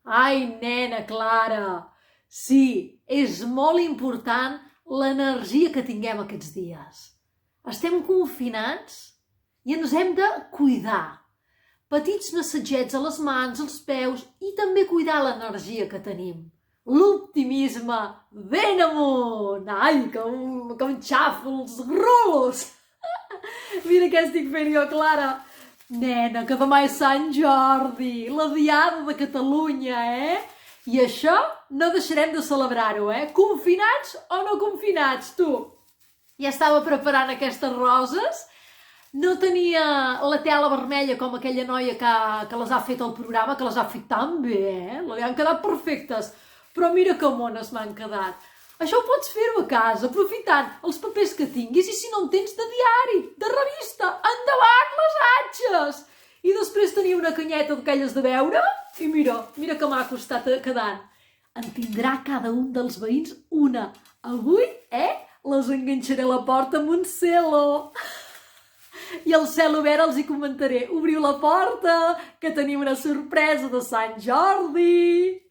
Ai, nena Clara, sí, és molt important l'energia que tinguem aquests dies. Estem confinats i ens hem de cuidar. Petits massatgets a les mans, als peus i també cuidar l'energia que tenim. L'optimisme ben amunt! Ai, com xafo els rulos! Mira què estic fent jo, Clara. Nena, que demà és Sant Jordi, la Diada de Catalunya, I això no deixarem de celebrar-ho, Confinats o no confinats, tu? Ja estava preparant aquestes roses. No tenia la tela vermella com aquella noia que les ha fet al programa, que les ha fet tan bé, Li han quedat perfectes. Però mira que mones m'han quedat. Això ho pots fer-ho a casa, aprofitant els papers que tinguis i si no en tens de diari, de revista, endavant les atxes! I després tenia una canyeta d'aquelles de beure i mira que m'ha costat quedant. En tindrà cada un dels veïns una. Avui, les enganxaré a la porta amb un celo. I al cel obert els hi comentaré: obriu la porta, que tenim una sorpresa de Sant Jordi!